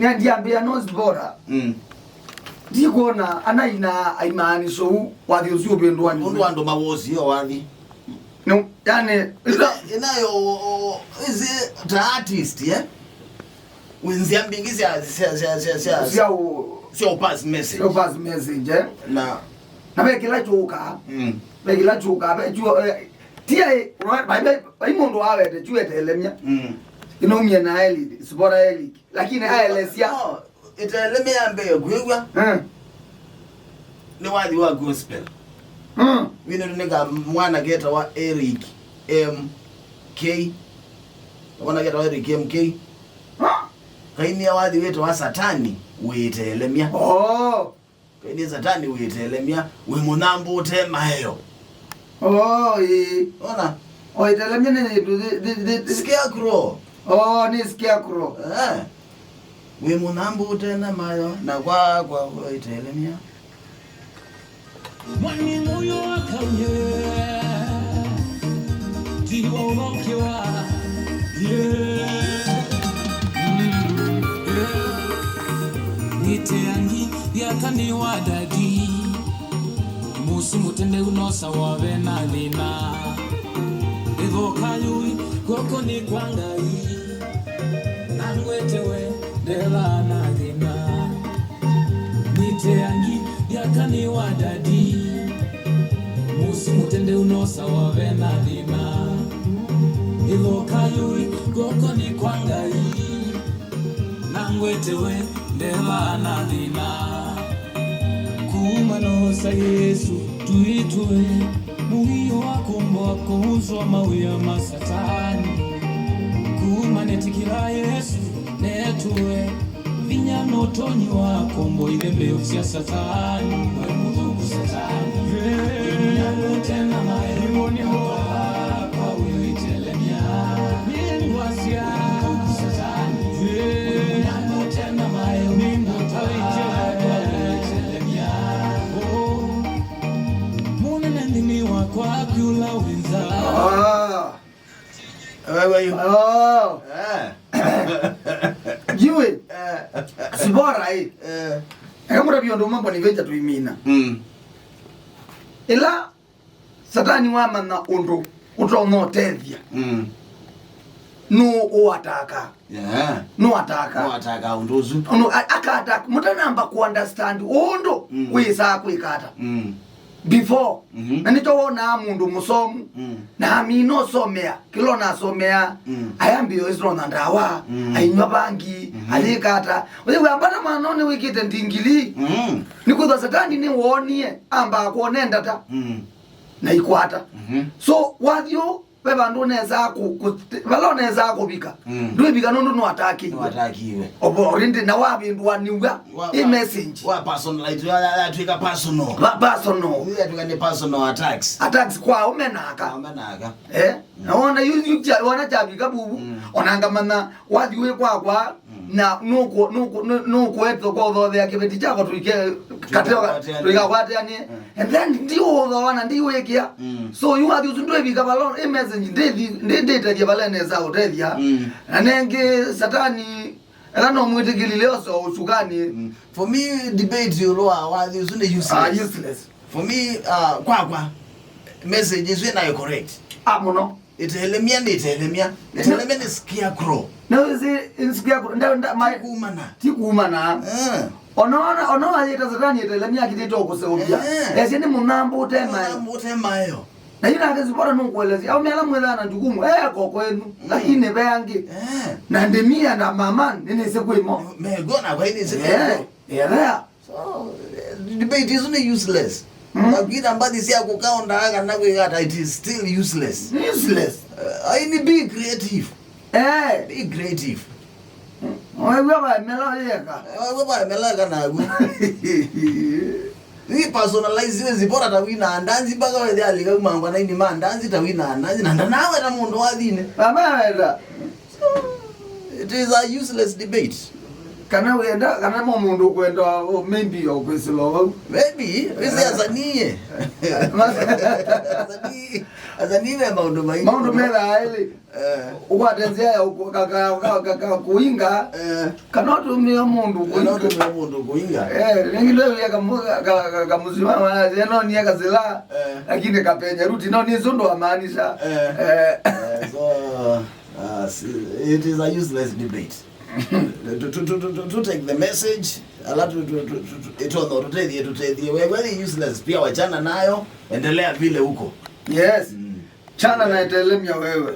Ndiambia no Zipporah. Ndikona anaina aimani so wathi ucio bendwani. Mundu ando mawozi yo wathi. No, yani inayo is the artist, yeah? Wenzi ambingizi sio pass message. Sio pass message, eh? Na bekila chuka. Bekila chuka bejuo tia bai mundu awete juo itelemya. Inomye na Eli, Zipporah Eric. Lakini aelesia itelemya mbe gwegwa. Ni wathi wa gospel. Wino nega mwana geta wa Eric MK. Mwana geta wa Eric MK. Kaini wathi wetu wa Satani itelemya. Kaini Satani itelemya we munambo utemayo. Ona. Itelemya ni scarecrow. Ni scarecrow. We munambo utemayo na kwa itelemya. Mwani moyo wakanye Tiwa unokewa Niteangi yakani wadadi Musi mutende unosa wawe na lina Evo kayui koko ni kwangai Nangwetewe dela na lina Niteangi yakani wadadi Musi mutende unosa wawe na lina Evo kayui koko ni kwangai Nangwetewe dela na lina Kumanosa Yesu tuitue Muhiyo wakumbo wakuhuzwa mawia masatani Kumanetikila Yesu netue Vinyano tonyi wakumbo ile mbeo vya satani Mwemudugu satani Vinyano tena maimoni wapa Uyo itelemya Mwemudugu satani Vinyano tena maimoni wapa Kwa kula winza. Jiwe. Zipporah hii. Kama biondo mambo ni venja tuimina. Ila Satani wama na undu utono tethia. No uataka. No ataka unduzu. No akata mutanamba ku understand undu wisa kwikata. Before na nitowona mundu musomu na amino somea kilo na somea ayambio isro na ndawa ainywa bangi alikata wewe ambana manone wikite ndingili nikutha Satani ni wonie amba kuonenda ta na ikwata so wathio beba ndoneza baloneza kubika ndwe bika nundu no atakiwe oborinde na wabindwa niuga i message wa personality ya twika personal ya twika ni personal attacks kwa umenaka naona yuzi wana chabika bubu onanga mana wathio kwa na nuko eto kwa dho ya kibeti chako tuike kateka tuika kwa Athiani and then ndio wana ndio yekia so you have to do bika balon a message ndete ya balene za hotelia anenge Satani ano mwitikilile so usukani for me debate you lo awazi usune useless for me kwa messages we na correct muno itelemya ni scarecrow no is scarecrow nda mai tikumana ona yeta Satani itelemya kitito kuseubia ese ni munambo utemayo na yina kazi bora nunkuelezi au mela mwelana njukumu kwa kwenu lakini beangi na ndemia na mama nini sikuimo megona kwa ini sikuimo so debate is useless Magina mbadi siya kukaonda aga na kwegata it is still useless I need be creative be creative wewe mela na we personalize ile Zipporah tawina andanzi baka wewe alika mangwa na ini mandanzi tawina andanzi na nawe na mundu wathine amara it is a useless debate kana wenda kana mundu kwenda maybe okwesilo maybe isi azanie azanie maundu mela ile ukwatenzea kaka kuinga kana tumia mundu kuinga lengilo ya kamuzima wana no ni akazela lakini kapenya ruti no ni zondo amaanisha so it is a useless debate. To take the message etono tutethie wewe useless pia wachana nayo endelea vile huko. Yes chana na itelemya wewe